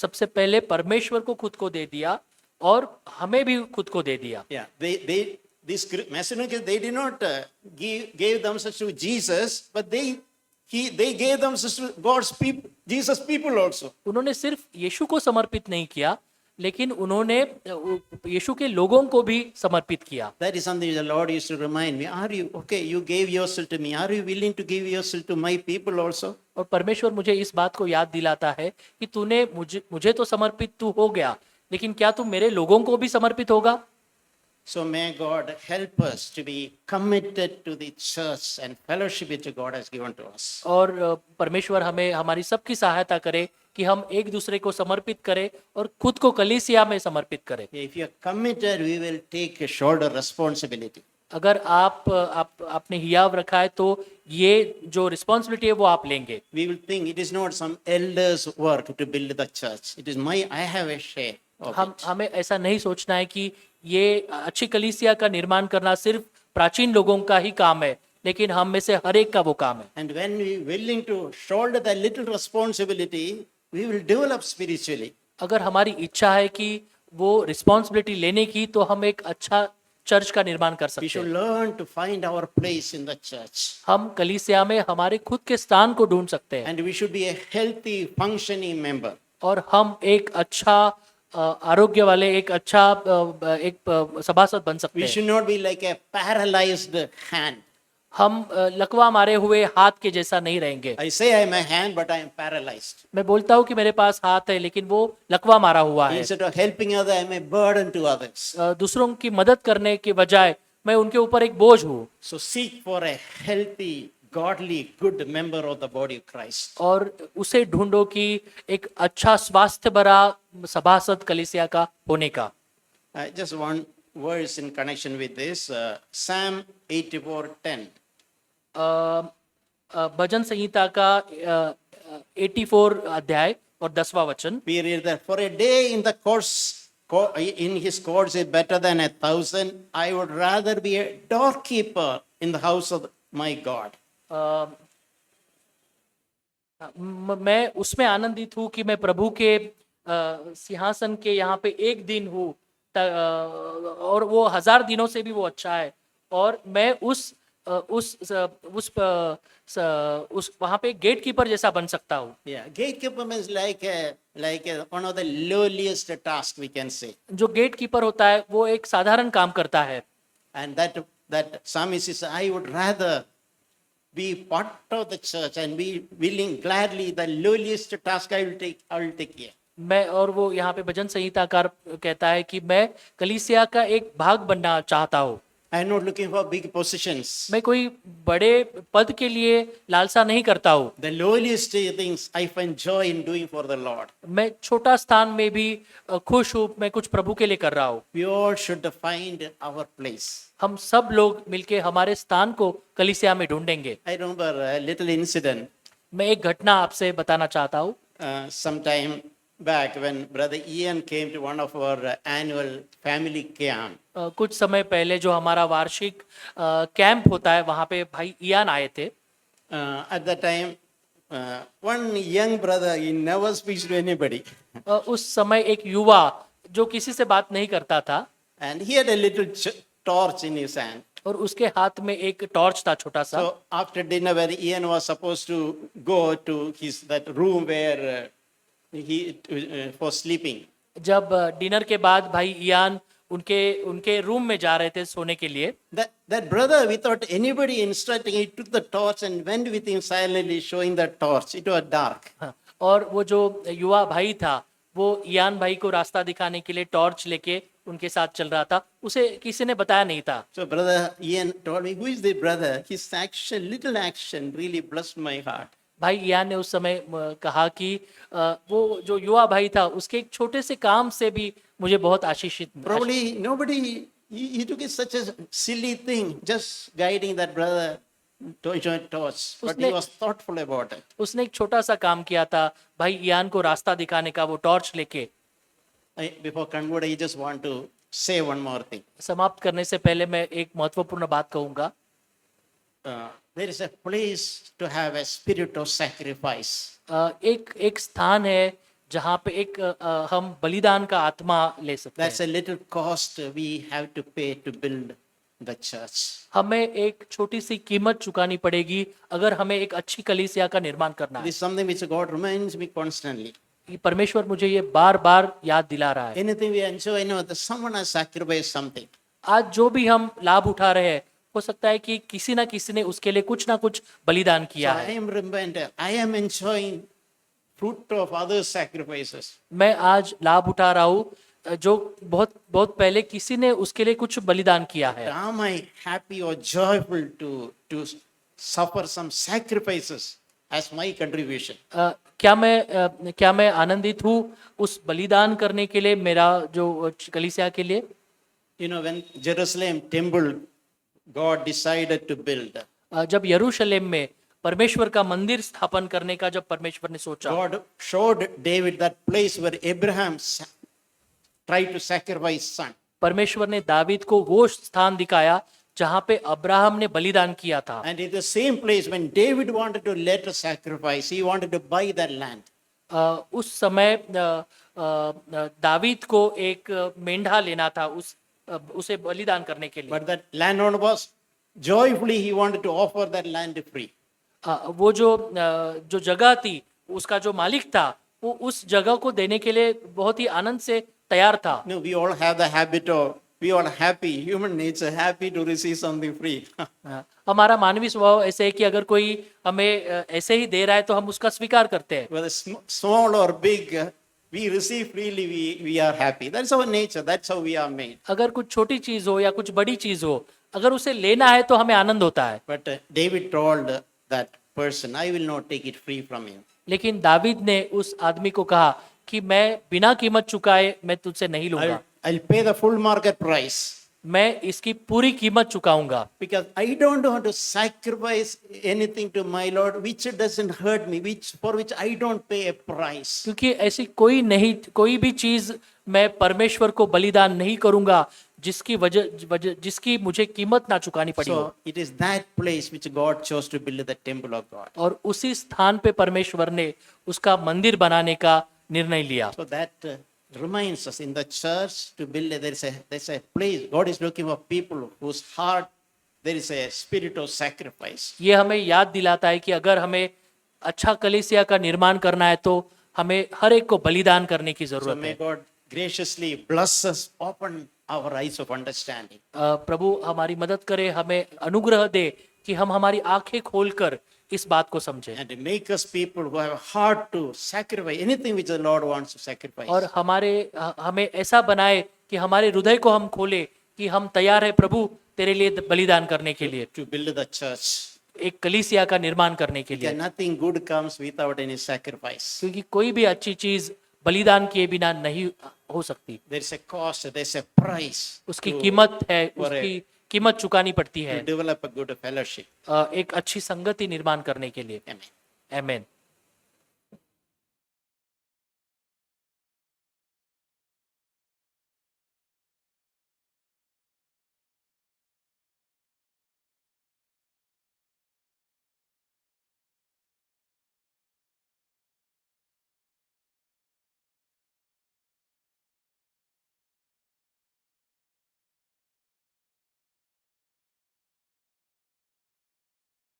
सबसे पहले परमेश्वर को खुद को दे दिया और हमें भी खुद को दे दिया। Yeah, these Macedonians, they did not gave themselves to Jesus, but they gave themselves to God's people, Jesus people also. उन्होंने सिर्फ यीशु को समर्पित नहीं किया, लेकिन उन्होंने यीशु के लोगों को भी समर्पित किया। That is something the Lord used to remind me. Are you okay? You gave yourself to me. Are you willing to give yourself to my people also? और परमेश्वर मुझे इस बात को याद दिलाता है कि तूने मुझे तो समर्पित तू हो गया, लेकिन क्या तू मेरे लोगों को भी समर्पित होगा? So may God help us to be committed to the church and fellowship which God has given to us. और परमेश्वर हमें हमारी सबकी सहायता करे कि हम एक दूसरे को समर्पित करें और खुद को कलीसिया में समर्पित करें। If you are committed, we will take a shoulder responsibility. अगर आपने हियाव रखा है तो ये जो रिस्पॉन्सिबिलिटी है वो आप लेंगे। We will think it is not some elder's work to build the church. It is I have a share of it. हमें ऐसा नहीं सोचना है कि ये अच्छी कलीसिया का निर्माण करना सिर्फ प्राचीन लोगों का ही काम है, लेकिन हम में से हर एक का वो काम है। And when we are willing to shoulder that little responsibility, we will develop spiritually. अगर हमारी इच्छा है कि वो रिस्पॉन्सिबिलिटी लेने की, तो हम एक अच्छा चर्च का निर्माण कर We सकते should हैं। learn to find our place in the church. हम कलीसिया में हमारे खुद के स्थान को ढूंढ सकते हैं And we should be a healthy, functioning member. और हम एक अच्छा आरोग्य वाले एक सभासद बन सकते We हैं। should not be like a paralyzed hand. हम लकवा मारे हुए हाथ के जैसा नहीं रहेंगे। I say I am a hand, but I am paralyzed. मैं बोलता हूँ कि मेरे पास हाथ है, लेकिन वो लकवा मारा हुआ है। Instead of helping others, I am a burden to others. दूसरों की मदद करने के बजाय मैं उनके ऊपर एक बोझ हूँ। So seek for a healthy, godly, good member of the body of Christ. और उसे ढूंढो कि एक अच्छा स्वास्थ्य भरा सभासद कलीसिया का होने का। I just want verse in connection with this, Psalm 84:10. भजन संहिता का 84 अध्याय और 10वां वचन। We read that for a day in the in his courts is better than 1,000. I would rather be a doorkeeper in the house of my God. मैं उसमें आनंदित हूँ कि मैं प्रभु के सिंहासन के यहाँ पे एक दिन हूँ, और वो 1000 दिनों से भी वो अच्छा है, और मैं उस वहाँ पे गेट कीपर जैसा बन सकता हूँ। Yeah, gatekeeper means like one of the lowliest task we can say. जो गेट कीपर होता है वो एक साधारण काम करता है, And that psalmist says, I would rather be part of the church and be willing gladly the lowliest task I will take care. मैं, और वो यहाँ पे भजन संहिताकार कहता है कि मैं कलीसिया का एक भाग बनना चाहता हूँ। I am not looking for big positions. मैं कोई बड़े पद के लिए लालसा नहीं करता हूँ। The lowliest things I find joy in doing for the Lord. मैं छोटा स्थान में भी खुश हूँ, मैं कुछ प्रभु के लिए कर रहा हूँ। We all should find our place. हम सब लोग मिलके हमारे स्थान को कलीसिया में ढूंढेंगे। I remember a little incident. मैं एक घटना आपसे बताना चाहता हूँ। Sometime back when Brother Ian came to one of our annual family camp. कुछ समय पहले जो हमारा वार्षिक कैंप होता है, वहाँ पे भाई इयान आए थे। At that time, one young brother, he never speaks to anybody. उस समय एक युवा जो किसी से बात नहीं करता था, And he had a little torch in his hand. और उसके हाथ में एक टॉर्च था छोटा सा। So after dinner, where Ian was supposed to go to that room where he for sleeping. जब डिनर के बाद भाई इयान उनके रूम में जा रहे थे सोने के लिए, That brother, without anybody instructing, he took the torch and went with him silently, showing the torch. It was dark. हाँ, और वो जो युवा भाई था वो इयान भाई को रास्ता दिखाने के लिए टॉर्च लेके उनके साथ चल रहा था, उसे किसी ने बताया नहीं था। So brother Ian told me, who is the brother? His action, little action, really blessed my heart. भाई इयान ने उस समय कहा कि वो जो युवा भाई था उसके एक छोटे से काम से भी मुझे बहुत आशीषित। Probably nobody, he took it such a silly thing, just guiding that brother to join torch, but he was thoughtful about it. उसने एक छोटा सा काम किया था भाई इयान को रास्ता दिखाने का, वो टॉर्च लेके। Before concluding, I just want to say one more thing. समाप्त करने से पहले मैं एक महत्वपूर्ण बात कहूंगा। There is a place to have a spirit of sacrifice. एक स्थान है जहाँ पे एक हम बलिदान का आत्मा ले सकते हैं। That's a little cost we have to pay to build the church. हमें एक छोटी सी कीमत चुकानी पड़ेगी अगर हमें एक अच्छी कलीसिया का निर्माण करना है। This is something which God reminds me constantly. परमेश्वर मुझे ये बार बार याद दिला रहा है। Anything we enjoy, that someone has sacrificed something. आज जो भी हम लाभ उठा रहे हैं, हो सकता है कि किसी ना किसी ने उसके लिए कुछ ना कुछ बलिदान किया So है। I am reminded, I am enjoying fruit of others' sacrifices. मैं आज लाभ उठा रहा हूँ जो बहुत बहुत पहले किसी ने उसके लिए कुछ बलिदान किया है। Am I happy or joyful to suffer some sacrifices as my contribution? क्या मैं आनंदित हूँ उस बलिदान करने के लिए, मेरा जो कलीसिया के लिए? When Jerusalem temple God decided to build, जब यरूशलेम में परमेश्वर का मंदिर स्थापन करने का जब परमेश्वर ने सोचा, God showed David that place where Abraham tried to sacrifice son. परमेश्वर ने दावीद को वो स्थान दिखाया जहाँ पे अब्राहम ने बलिदान किया था। And in the same place when David wanted to let a sacrifice, he wanted to buy that land. उस समय दावीद को एक मेंढा लेना था उसे बलिदान करने के लिए। But that landowner was joyfully, he wanted to offer that land free. वो जो जगह थी, उसका जो मालिक था, वो उस जगह को देने के लिए बहुत ही आनंद से तैयार था। No, we all have the habit of, we all happy, human nature, happy to receive something free. हमारा मानवीय स्वभाव ऐसे है कि अगर कोई हमें ऐसे ही दे रहा है तो हम उसका स्वीकार करते हैं। Whether small or big, we receive freely, we are happy. That's our nature, that's how we are made. अगर कुछ छोटी चीज हो या कुछ बड़ी चीज हो, अगर उसे लेना है तो हमें आनंद होता है। But David told that person, I will not take it free from you. लेकिन दावीद ने उस आदमी को कहा कि मैं बिना कीमत चुकाए मैं तुझसे नहीं लूंगा। I'll pay the full market price. मैं इसकी पूरी कीमत चुकाऊंगा, because I don't want to sacrifice anything to my Lord which doesn't hurt me, for which I don't pay a price. क्योंकि ऐसी कोई भी चीज मैं परमेश्वर को बलिदान नहीं करूंगा जिसकी मुझे कीमत ना चुकानी पड़ी हो। So it is that place which God chose to build the temple of God. और उसी स्थान पे परमेश्वर ने उसका मंदिर बनाने का निर्णय लिया। So that reminds us in the church to build, there's a place. God is looking for people whose heart there is a spirit of sacrifice. ये हमें याद दिलाता है कि अगर हमें अच्छा कलीसिया का निर्माण करना है तो हमें हर एक को बलिदान करने की So जरूरत may है। God graciously bless us, open our eyes of understanding. प्रभु हमारी मदद करे, हमें अनुग्रह दे कि हम हमारी आंखें खोलकर इस बात को समझें And make us people who have a heart to sacrifice anything which the Lord wants to sacrifice. और हमें ऐसा बनाए कि हमारे हृदय को हम खोले कि हम तैयार है प्रभु तेरे लिए बलिदान करने के लिए, To build the church. एक कलीसिया का निर्माण करने के लिए। Because nothing good comes without any sacrifice. क्योंकि कोई भी अच्छी चीज बलिदान किए बिना नहीं हो सकती, There is a cost, there is a price उसकी to, कीमत है, for उसकी कीमत चुकानी पड़ती to है develop a good fellowship. एक अच्छी संगति निर्माण करने के लिए। Amen. आमीन।